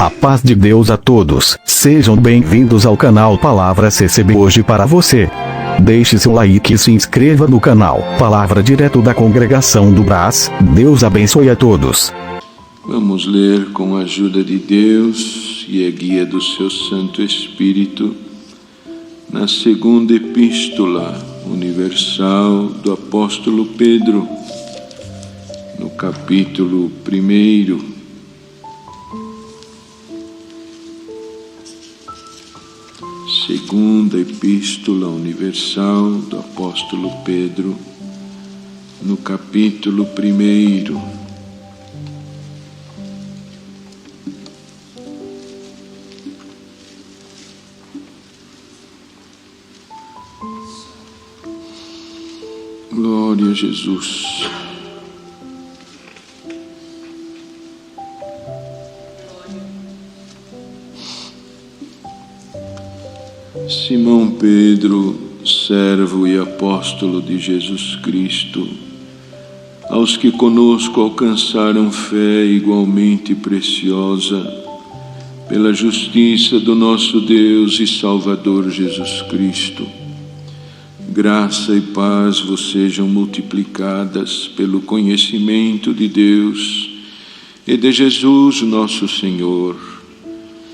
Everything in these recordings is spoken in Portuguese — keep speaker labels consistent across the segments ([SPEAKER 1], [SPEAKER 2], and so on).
[SPEAKER 1] A paz de Deus a todos, sejam bem-vindos ao canal Palavra CCB hoje para você. Deixe seu like e se inscreva no canal Palavra direto da Congregação do Brás. Deus abençoe a todos.
[SPEAKER 2] Vamos ler com a ajuda de Deus e a guia do seu Santo Espírito na segunda epístola universal do apóstolo Pedro, no capítulo 1. Segunda epístola universal do apóstolo Pedro, no capítulo 1. Glória a Jesus. Simão Pedro, servo e apóstolo de Jesus Cristo, aos que conosco alcançaram fé igualmente preciosa, pela justiça do nosso Deus e Salvador Jesus Cristo, graça e paz vos sejam multiplicadas pelo conhecimento de Deus e de Jesus nosso Senhor,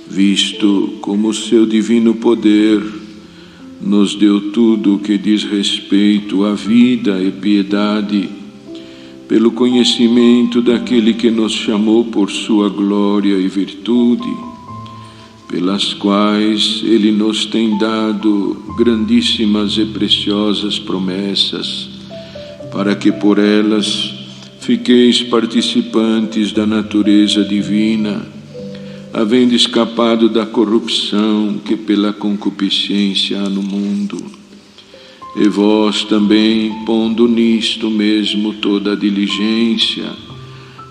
[SPEAKER 2] visto como o seu divino poder nos deu tudo o que diz respeito à vida e piedade, pelo conhecimento daquele que nos chamou por sua glória e virtude, pelas quais Ele nos tem dado grandíssimas e preciosas promessas, para que por elas fiqueis participantes da natureza divina, havendo escapado da corrupção que pela concupiscência há no mundo. E vós também, pondo nisto mesmo toda a diligência,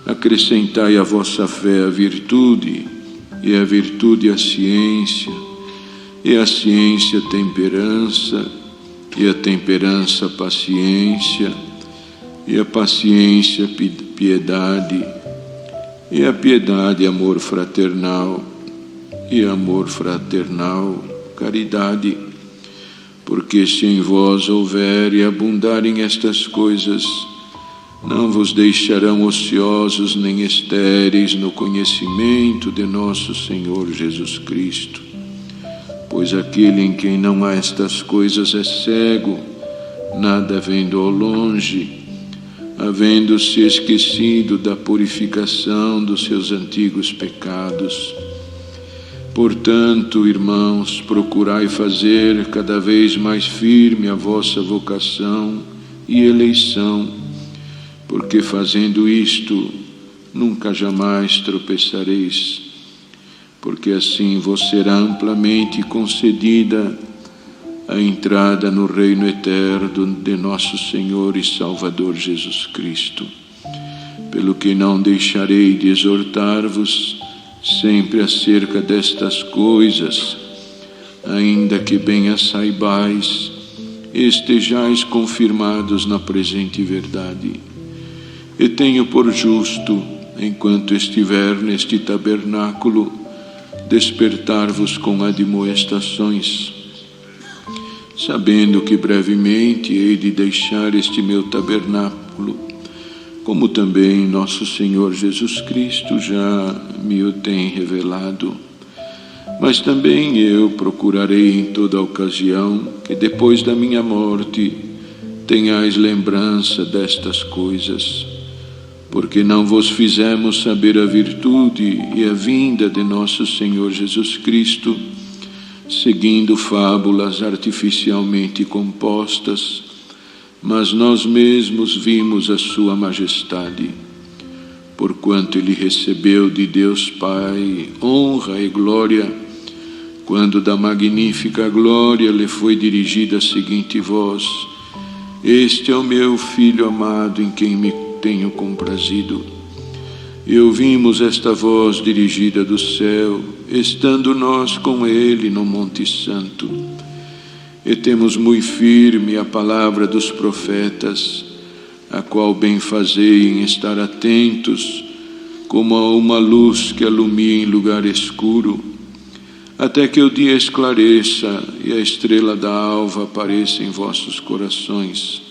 [SPEAKER 2] acrescentai à vossa fé a virtude, e a virtude a ciência, e a ciência a temperança, e a temperança a paciência, e a paciência piedade, e a piedade amor fraternal, e amor fraternal caridade. Porque se em vós houver e abundarem estas coisas, não vos deixarão ociosos nem estéreis no conhecimento de nosso Senhor Jesus Cristo. Pois aquele em quem não há estas coisas é cego, nada vendo ao longe, havendo-se esquecido da purificação dos seus antigos pecados. Portanto, irmãos, procurai fazer cada vez mais firme a vossa vocação e eleição, porque fazendo isto, nunca jamais tropeçareis, porque assim vos será amplamente concedida a entrada no reino eterno de nosso Senhor e Salvador Jesus Cristo. Pelo que não deixarei de exortar-vos sempre acerca destas coisas, ainda que bem as saibais, e estejais confirmados na presente verdade. E tenho por justo, enquanto estiver neste tabernáculo, despertar-vos com admoestações, sabendo que brevemente hei de deixar este meu tabernáculo, como também nosso Senhor Jesus Cristo já me o tem revelado. Mas também eu procurarei em toda ocasião que depois da minha morte tenhais lembrança destas coisas, porque não vos fizemos saber a virtude e a vinda de nosso Senhor Jesus Cristo, seguindo fábulas artificialmente compostas, mas nós mesmos vimos a sua majestade, porquanto ele recebeu de Deus Pai honra e glória, quando da magnífica glória lhe foi dirigida a seguinte voz: Este é o meu Filho amado, em quem me tenho comprazido. E ouvimos esta voz dirigida do céu, estando nós com ele no Monte Santo. E temos muito firme a palavra dos profetas, a qual bem fazei em estar atentos, como uma luz que alumia em lugar escuro, até que o dia esclareça e a estrela da alva apareça em vossos corações,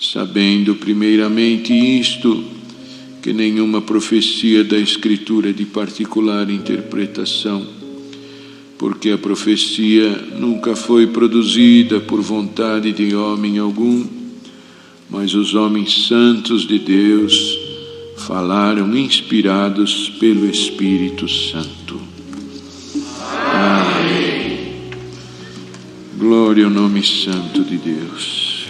[SPEAKER 2] sabendo primeiramente isto, que nenhuma profecia da Escritura é de particular interpretação, porque a profecia nunca foi produzida por vontade de homem algum, mas os homens santos de Deus falaram inspirados pelo Espírito Santo. Amém. Glória ao nome santo de Deus.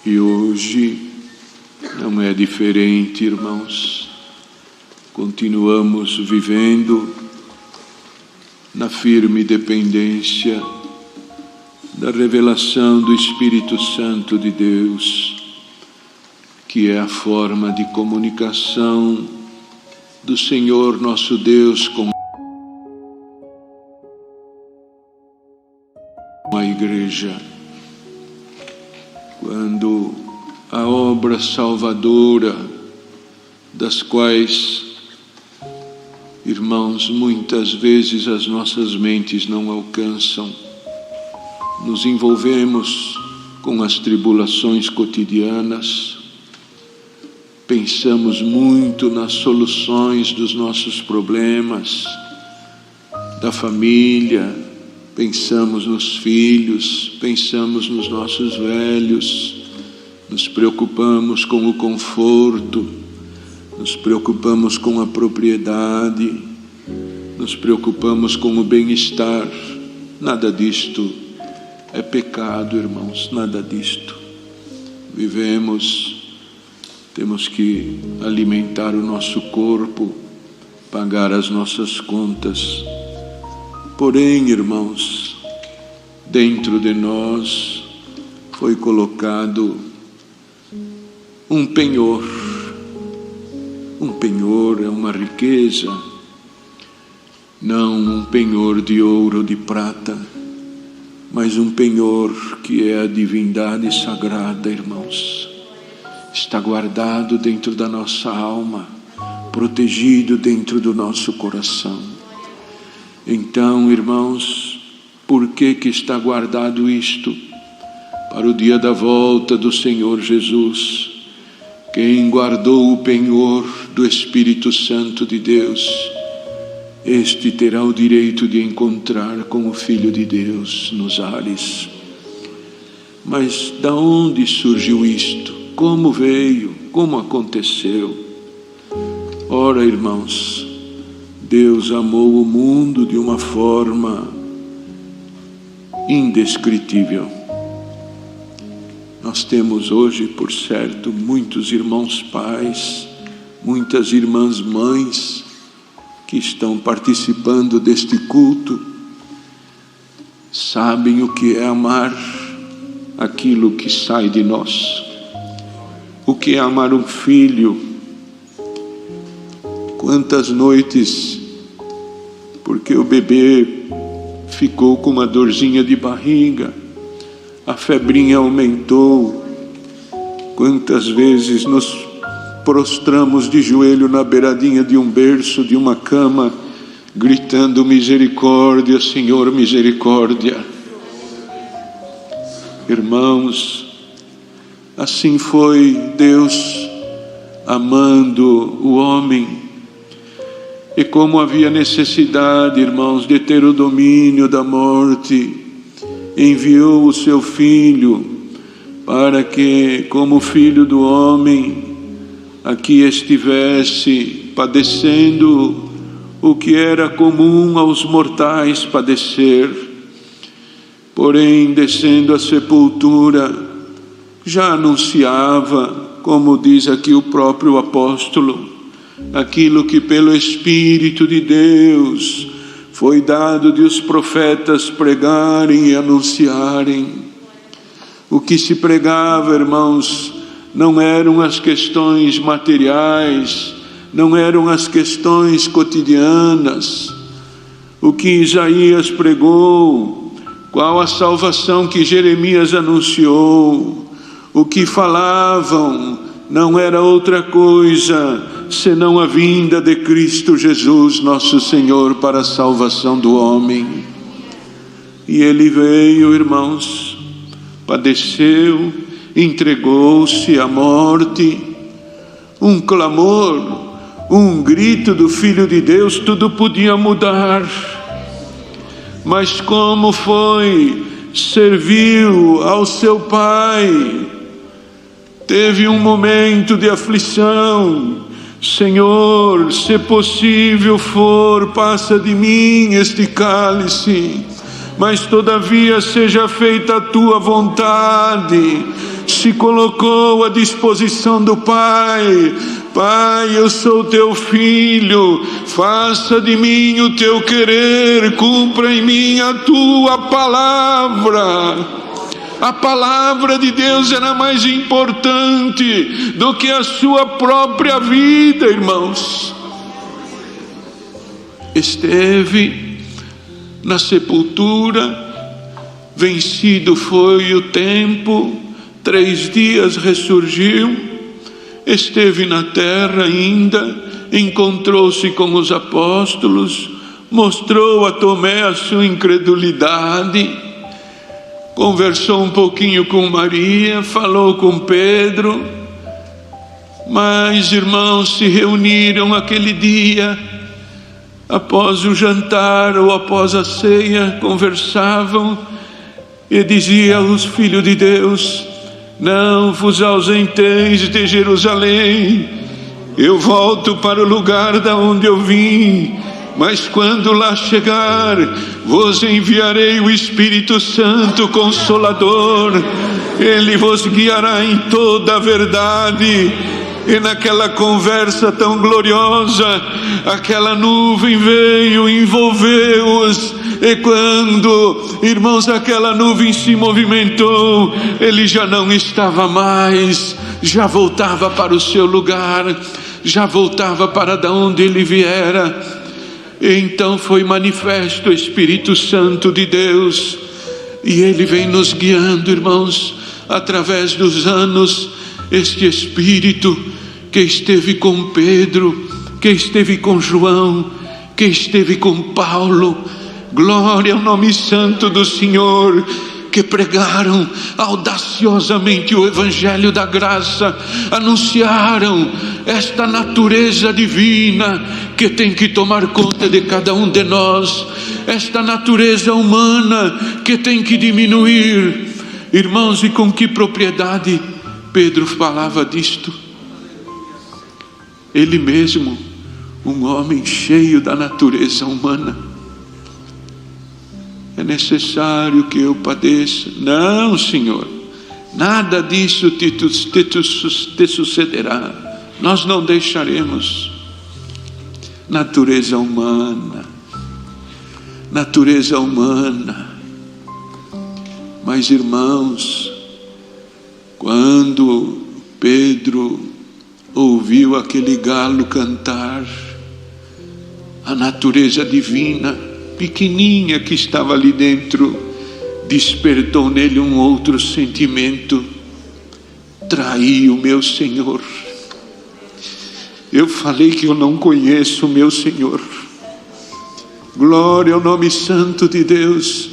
[SPEAKER 2] E hoje não é diferente, irmãos. Continuamos vivendo na firme dependência da revelação do Espírito Santo de Deus, que é a forma de comunicação do Senhor nosso Deus com a Igreja. Quando a obra salvadora, das quais, irmãos, muitas vezes as nossas mentes não alcançam, nos envolvemos com as tribulações cotidianas, pensamos muito nas soluções dos nossos problemas, da família, pensamos nos filhos, pensamos nos nossos velhos, nos preocupamos com o conforto, nos preocupamos com a propriedade, nos preocupamos com o bem-estar. Nada disto é pecado, irmãos, nada disto. Temos que alimentar o nosso corpo, pagar as nossas contas. Porém, irmãos, dentro de nós foi colocado um penhor. Um penhor é uma riqueza, não um penhor de ouro ou de prata, mas um penhor que é a divindade sagrada, irmãos. Está guardado dentro da nossa alma, protegido dentro do nosso coração. Então, irmãos, por que está guardado isto? Para o dia da volta do Senhor Jesus. Quem guardou o penhor do Espírito Santo de Deus, este terá o direito de encontrar com o Filho de Deus nos ares. Mas de onde surgiu isto? Como veio? Como aconteceu? Ora, irmãos, Deus amou o mundo de uma forma indescritível. Nós temos hoje, por certo, muitos irmãos pais, muitas irmãs mães que estão participando deste culto, sabem o que é amar aquilo que sai de nós, o que é amar um filho. Quantas noites, porque o bebê ficou com uma dorzinha de barriga, a febrinha aumentou, quantas vezes nos prostramos de joelho na beiradinha de um berço, de uma cama, gritando: misericórdia, Senhor, misericórdia. Irmãos, assim foi Deus amando o homem. E como havia necessidade, irmãos, de ter o domínio da morte, enviou o seu Filho para que, como Filho do homem, aqui estivesse padecendo o que era comum aos mortais padecer. Porém, descendo à sepultura, já anunciava, como diz aqui o próprio apóstolo, aquilo que pelo Espírito de Deus foi dado de os profetas pregarem e anunciarem. O que se pregava, irmãos, não eram as questões materiais, não eram as questões cotidianas. O que Isaías pregou, qual a salvação que Jeremias anunciou, o que falavam não era outra coisa senão a vinda de Cristo Jesus, nosso Senhor, para a salvação do homem. E Ele veio, irmãos, padeceu, entregou-se à morte. Um clamor, um grito do Filho de Deus, tudo podia mudar. Mas como foi, serviu ao seu Pai, teve um momento de aflição. Senhor, se possível for, passa de mim este cálice, mas todavia seja feita a tua vontade. Se colocou à disposição do Pai. Pai, eu sou teu filho, faça de mim o teu querer, cumpra em mim a tua palavra. A palavra de Deus era mais importante do que a sua própria vida, irmãos. Esteve na sepultura, vencido foi o tempo, 3 dias ressurgiu, esteve na terra ainda, encontrou-se com os apóstolos, mostrou a Tomé a sua incredulidade, conversou um pouquinho com Maria, falou com Pedro, mas irmãos se reuniram aquele dia, após o jantar ou após a ceia, conversavam e dizia aos filhos de Deus: não vos ausenteis de Jerusalém, eu volto para o lugar da onde eu vim, mas quando lá chegar, vos enviarei o Espírito Santo Consolador, ele vos guiará em toda a verdade. E naquela conversa tão gloriosa, aquela nuvem veio, envolveu-os, e quando, irmãos, aquela nuvem se movimentou, ele já não estava mais, já voltava para o seu lugar, já voltava para da onde ele viera. E então foi manifesto o Espírito Santo de Deus, e ele vem nos guiando, irmãos, através dos anos. Este Espírito que esteve com Pedro, que esteve com João, que esteve com Paulo, glória ao nome santo do Senhor, que pregaram audaciosamente o Evangelho da graça, anunciaram esta natureza divina que tem que tomar conta de cada um de nós, esta natureza humana que tem que diminuir. Irmãos, e com que propriedade Pedro falava disto? Ele mesmo, um homem cheio da natureza humana. É necessário que eu padeça? Não, Senhor, nada disso te sucederá. Nós não deixaremos. Natureza humana, natureza humana. Mas, irmãos, quando Pedro ouviu aquele galo cantar, a natureza divina, pequeninha que estava ali dentro, despertou nele um outro sentimento: traí o meu Senhor. Eu falei que eu não conheço o meu Senhor. Glória ao nome santo de Deus.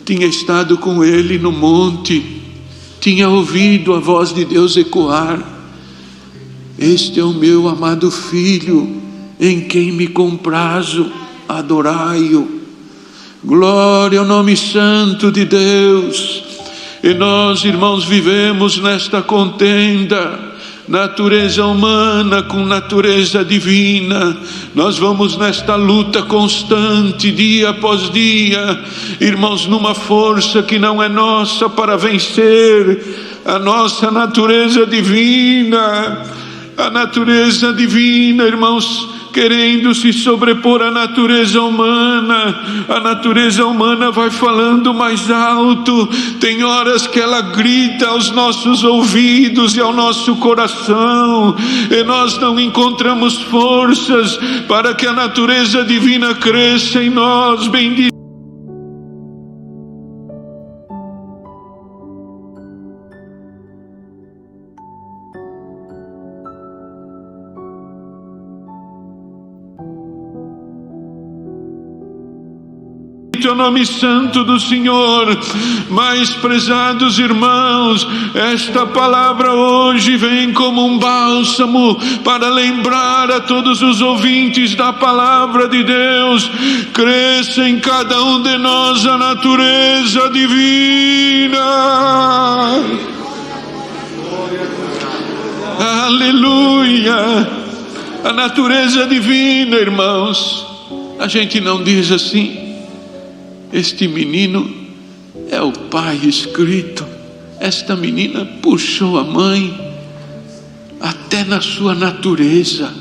[SPEAKER 2] Tinha estado com ele no monte, tinha ouvido a voz de Deus ecoar: este é o meu amado filho, em quem me comprazo, adorai-o. Glória ao nome santo de Deus. E nós, irmãos, vivemos nesta contenda, natureza humana com natureza divina. Nós vamos nesta luta constante, dia após dia, irmãos, numa força que não é nossa, para vencer a nossa natureza divina. A natureza divina, irmãos, querendo se sobrepor à natureza humana. A natureza humana vai falando mais alto. Tem horas que ela grita aos nossos ouvidos e ao nosso coração, e nós não encontramos forças para que a natureza divina cresça em nós. Bendito Bendito é o nome santo do Senhor. Mas, prezados irmãos, esta palavra hoje vem como um bálsamo para lembrar a todos os ouvintes da palavra de Deus: cresça em cada um de nós a natureza divina. Aleluia! A natureza divina, irmãos. A gente não diz assim: este menino é o pai escrito, esta menina puxou a mãe. Até na sua natureza,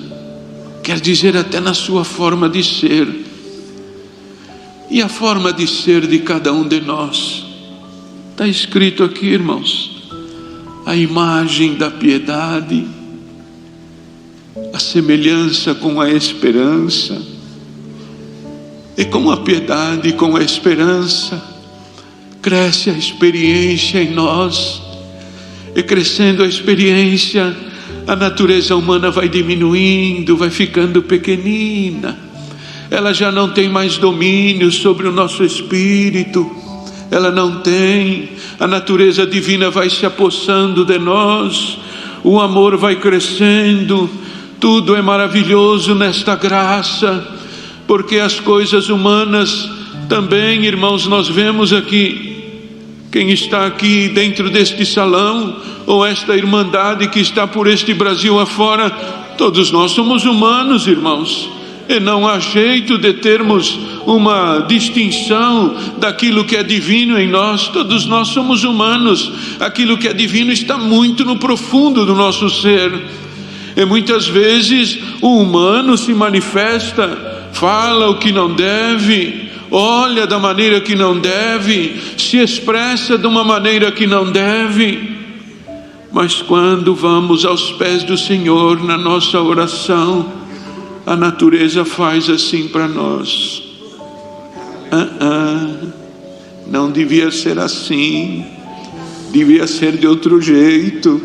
[SPEAKER 2] quer dizer, até na sua forma de ser. E a forma de ser de cada um de nós está escrito aqui, irmãos: a imagem da piedade, a semelhança com a esperança. E com a piedade e com a esperança cresce a experiência em nós. E crescendo a experiência, a natureza humana vai diminuindo, vai ficando pequenina. Ela já não tem mais domínio sobre o nosso espírito. Ela não tem. A natureza divina vai se apossando de nós. O amor vai crescendo. Tudo é maravilhoso nesta graça. Porque as coisas humanas também, irmãos, nós vemos aqui, quem está aqui dentro deste salão, ou esta irmandade que está por este Brasil afora, todos nós somos humanos, irmãos. E não há jeito de termos uma distinção daquilo que é divino em nós. Todos nós somos humanos. Aquilo que é divino está muito no profundo do nosso ser. E muitas vezes o humano se manifesta, fala o que não deve, olha da maneira que não deve, se expressa de uma maneira que não deve. Mas quando vamos aos pés do Senhor na nossa oração, a natureza faz assim para nós: não devia ser assim, devia ser de outro jeito.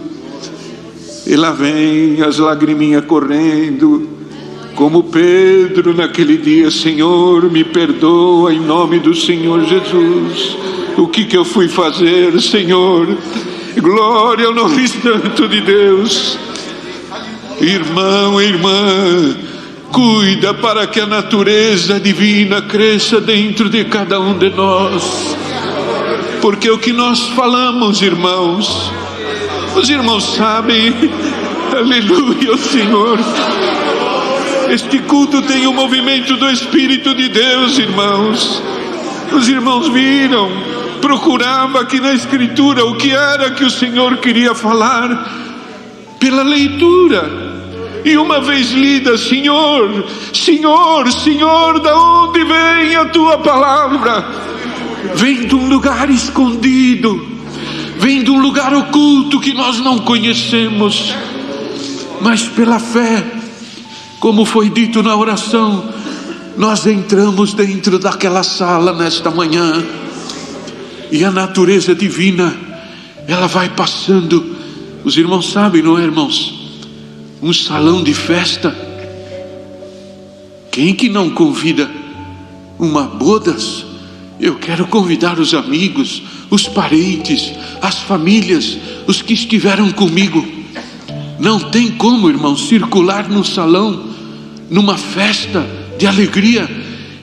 [SPEAKER 2] E lá vem as lagriminhas correndo, como Pedro naquele dia: Senhor, me perdoa em nome do Senhor Jesus. O que eu fui fazer, Senhor? Glória ao nome santo de Deus. Irmão, irmã, cuida para que a natureza divina cresça dentro de cada um de nós. Porque o que nós falamos, irmãos, os irmãos sabem, aleluia, Senhor. Este culto tem o movimento do Espírito de Deus, irmãos. Os irmãos viram, procurava aqui na Escritura o que era que o Senhor queria falar pela leitura. E uma vez lida: Senhor, Senhor, Senhor, da onde vem a tua palavra? Vem de um lugar escondido, vem de um lugar oculto que nós não conhecemos, mas pela fé, como foi dito na oração, nós entramos dentro daquela sala nesta manhã, e a natureza divina, ela vai passando. Os irmãos sabem, não é, irmãos? Um salão de festa, quem que não convida uma bodas? Eu quero convidar os amigos, os parentes, as famílias, os que estiveram comigo. Não tem como, irmãos, circular no salão, numa festa de alegria,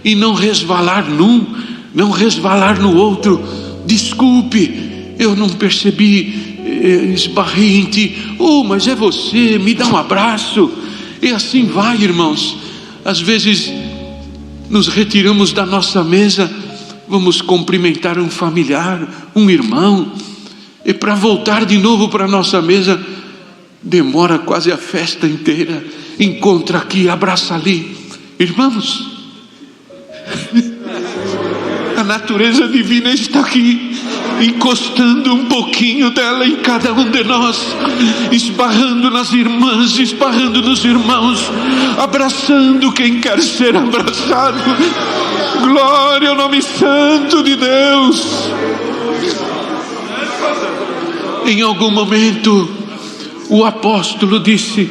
[SPEAKER 2] e não resvalar num, não resvalar no outro. Desculpe, eu não percebi, esbarrei em ti. Oh, mas é você, me dá um abraço. E assim vai, irmãos. Às vezes nos retiramos da nossa mesa, vamos cumprimentar um familiar, um irmão, e para voltar de novo para a nossa mesa, demora quase a festa inteira. Encontra aqui, abraça ali. Irmãos, a natureza divina está aqui, encostando um pouquinho dela em cada um de nós, esbarrando nas irmãs, esbarrando nos irmãos, abraçando quem quer ser abraçado. Glória ao nome santo de Deus. Em algum momento o apóstolo disse,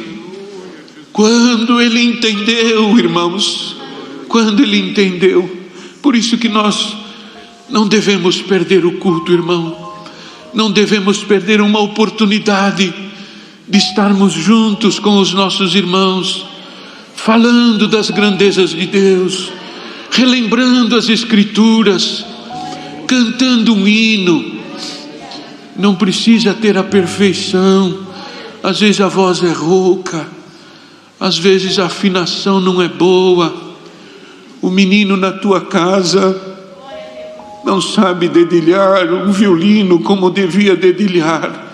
[SPEAKER 2] quando ele entendeu, irmãos, quando ele entendeu, Por isso que nós não devemos perder o culto, irmão. Não devemos perder uma oportunidade de estarmos juntos com os nossos irmãos, falando das grandezas de Deus, relembrando as Escrituras, cantando um hino. Não precisa ter a perfeição. Às vezes a voz é rouca, às vezes a afinação não é boa. O menino na tua casa não sabe dedilhar um violino como devia dedilhar,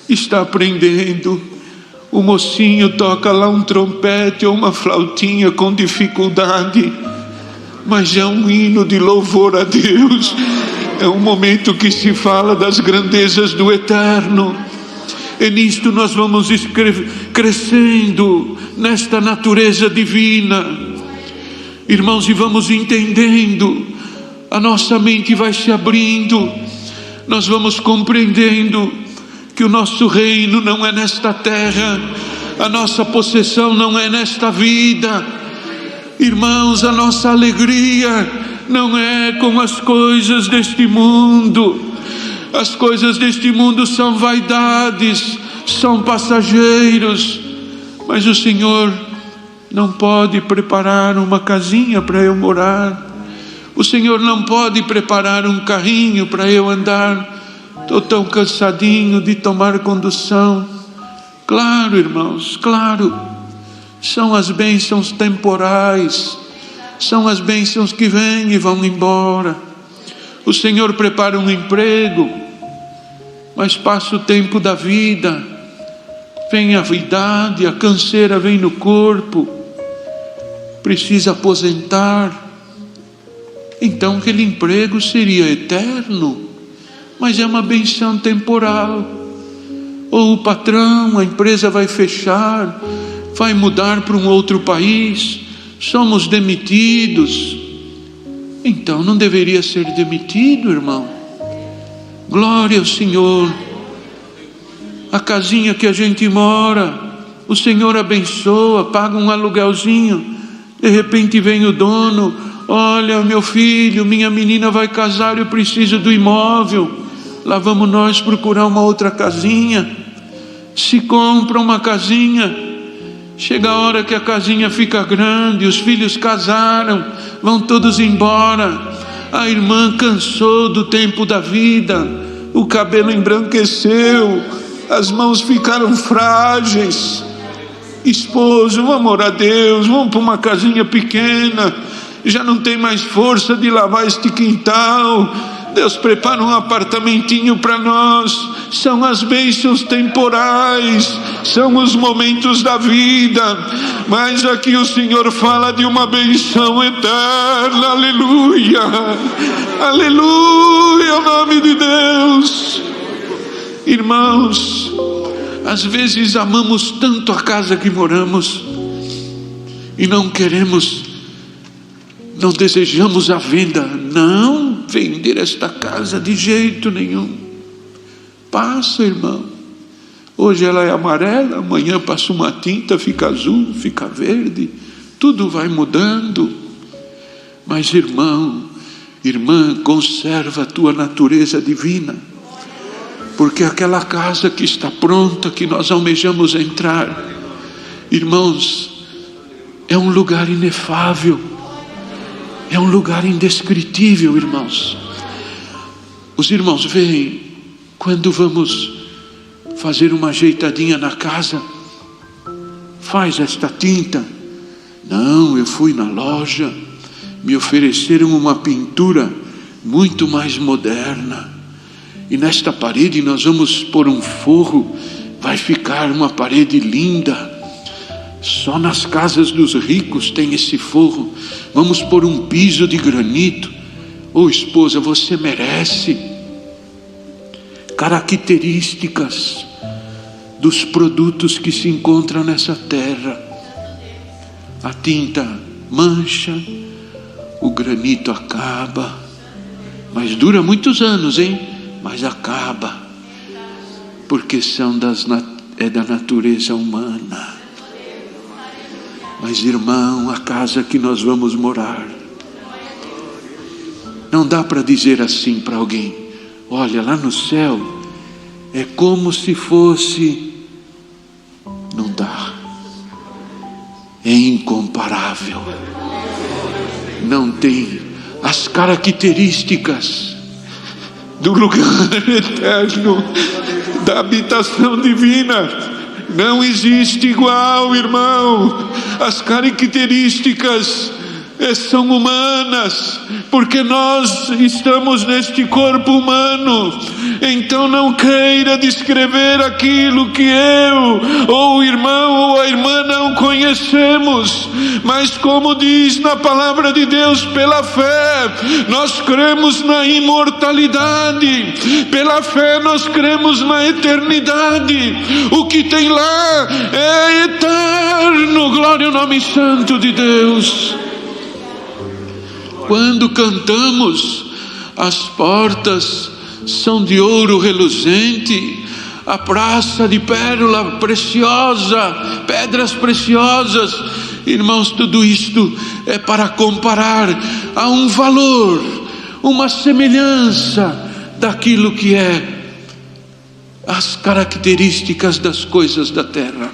[SPEAKER 2] está aprendendo. O mocinho toca lá um trompete ou uma flautinha com dificuldade, mas é um hino de louvor a Deus. É um momento que se fala das grandezas do eterno. E nisto nós vamos crescendo nesta natureza divina, irmãos, e vamos entendendo. A nossa mente vai se abrindo, nós vamos compreendendo que o nosso reino não é nesta terra, a nossa possessão não é nesta vida. Irmãos, a nossa alegria não é com as coisas deste mundo. As coisas deste mundo são vaidades, são passageiros, mas o Senhor não pode preparar uma casinha para eu morar. O Senhor não pode preparar um carrinho para eu andar. Estou tão cansadinho de tomar condução. Claro, irmãos, claro. São as bênçãos temporais. São as bênçãos que vêm e vão embora. O Senhor prepara um emprego, mas passa o tempo da vida. Vem a idade, a canseira vem no corpo. Precisa aposentar. Então aquele emprego seria eterno, mas é uma benção temporal. Ou o patrão, a empresa vai fechar, vai mudar para um outro país, somos demitidos. Então não deveria ser demitido, irmão. Glória ao Senhor. A casinha que a gente mora, o Senhor abençoa, paga um aluguelzinho. De repente vem o dono: olha, meu filho, minha menina vai casar, eu preciso do imóvel. Lá vamos nós procurar uma outra casinha. Se compra uma casinha, chega a hora que a casinha fica grande, os filhos casaram, vão todos embora. A irmã cansou do tempo da vida, o cabelo embranqueceu, as mãos ficaram frágeis. Esposo, vamos orar a Deus, vamos para uma casinha pequena, já não tem mais força de lavar este quintal. Deus prepara um apartamentinho para nós. São as bênçãos temporais, são os momentos da vida, mas aqui o Senhor fala de uma bênção eterna. Aleluia, aleluia, ao nome de Deus. Irmãos, às vezes amamos tanto a casa que moramos e não desejamos a venda. Não vender esta casa de jeito nenhum. Passa, irmão. Hoje ela é amarela, amanhã passa uma tinta, fica azul, fica verde. Tudo vai mudando. Mas, irmão, irmã, conserva a tua natureza divina, porque aquela casa que está pronta, que nós almejamos entrar, irmãos, é um lugar inefável, é um lugar indescritível, irmãos. Os irmãos veem, quando vamos fazer uma ajeitadinha na casa, faz esta tinta. Não, eu fui na loja, me ofereceram uma pintura muito mais moderna, e nesta parede nós vamos pôr um forro, vai ficar uma parede linda. Só nas casas dos ricos tem esse forro. Vamos pôr um piso de granito. Ô esposa, você merece. Características dos produtos que se encontram nessa terra. A tinta mancha, o granito acaba, mas dura muitos anos, hein? Mas acaba, porque é da natureza humana. Mas, irmão, a casa que nós vamos morar Não dá para dizer assim para alguém: olha, lá no céu é como se fosse. Não dá. É incomparável. Não tem as características do lugar eterno, da habitação divina. Não existe igual, irmão. As características são humanas, porque nós estamos neste corpo humano. Então não queira descrever aquilo que eu, ou o irmão, ou a irmã não conhecemos, mas como diz na palavra de Deus, pela fé nós cremos na imortalidade, pela fé nós cremos na eternidade. O que tem lá é eterno. Glória ao nome santo de Deus. Quando cantamos, as portas são de ouro reluzente, a praça de pérola preciosa, pedras preciosas. Irmãos, tudo isto é para comparar a um valor, uma semelhança daquilo que é as características das coisas da terra.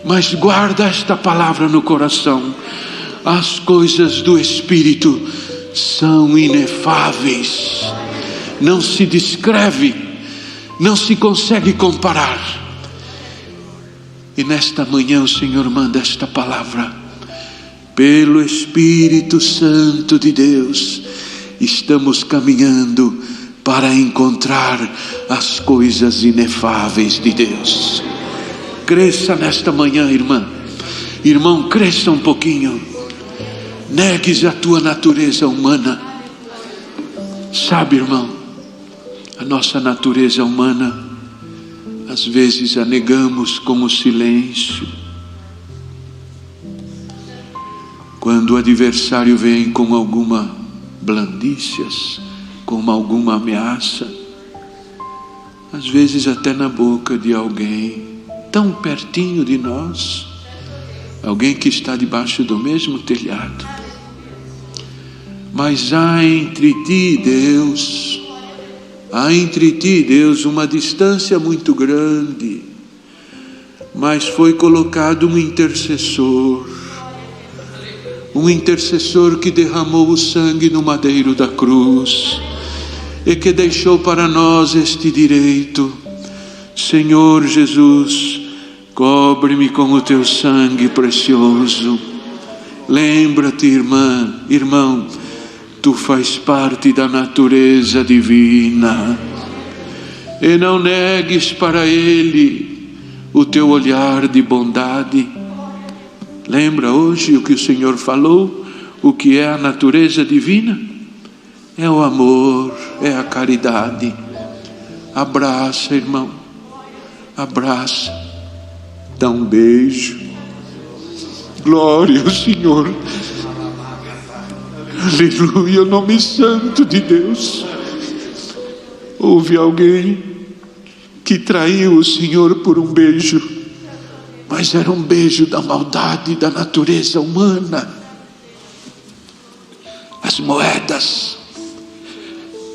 [SPEAKER 2] Mas guarda esta palavra no coração: as coisas do Espírito são inefáveis, não se descreve, não se consegue comparar. E nesta manhã o Senhor manda esta palavra: pelo Espírito Santo de Deus, estamos caminhando para encontrar as coisas inefáveis de Deus. Cresça nesta manhã, irmã. Irmão, cresça um pouquinho. Negues a tua natureza humana. Sabe, irmão, a nossa natureza humana, às vezes a negamos com o silêncio. Quando o adversário vem com alguma blandícias, com alguma ameaça, às vezes até na boca de alguém tão pertinho de nós, alguém que está debaixo do mesmo telhado. Mas há entre ti e Deus, uma distância muito grande. Mas foi colocado um intercessor que derramou o sangue no madeiro da cruz e que deixou para nós este direito: Senhor Jesus, cobre-me com o teu sangue precioso. Lembra-te, irmão, tu faz parte da natureza divina, e não negues para Ele o teu olhar de bondade. Lembra hoje o que o Senhor falou? O que é a natureza divina? É o amor, é a caridade. Abraça, irmão, abraça, dá um beijo. Glória ao Senhor. Aleluia, o nome santo de Deus. Houve alguém que traiu o Senhor por um beijo, mas era um beijo da maldade da natureza humana, as moedas.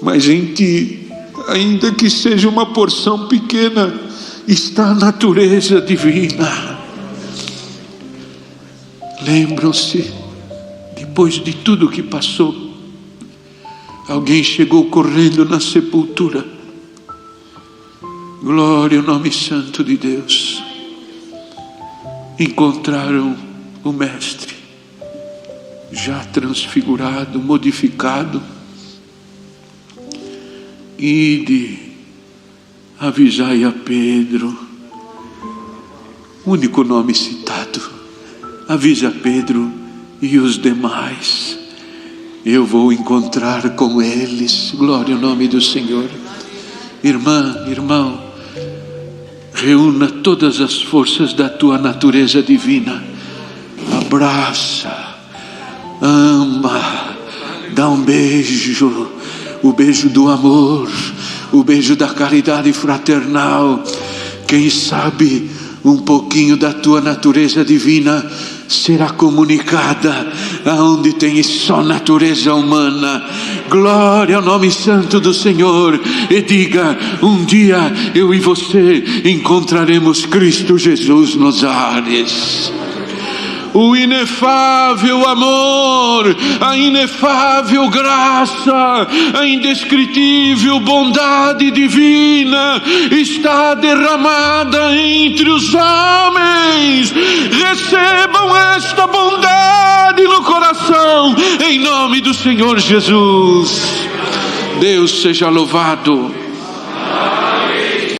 [SPEAKER 2] Mas em ti, ainda que seja uma porção pequena, está a natureza divina. Lembram-se, depois de tudo que passou, alguém chegou correndo na sepultura. Glória ao nome santo de Deus. Encontraram o Mestre, já transfigurado, modificado. Ide, avisai a Pedro, único nome citado. Avisa Pedro e os demais, eu vou encontrar com eles. Glória ao nome do Senhor. Irmã, irmão, reúna todas as forças da tua natureza divina. Abraça, ama, dá um beijo, o beijo do amor, o beijo da caridade fraternal. Quem sabe um pouquinho da tua natureza divina será comunicada aonde tem só natureza humana. Glória ao nome santo do Senhor. E diga: um dia eu e você encontraremos Cristo Jesus nos ares. O inefável amor, a inefável graça, a indescritível bondade divina está derramada entre os homens. Recebam esta bondade no coração, em nome do Senhor Jesus. Deus seja louvado.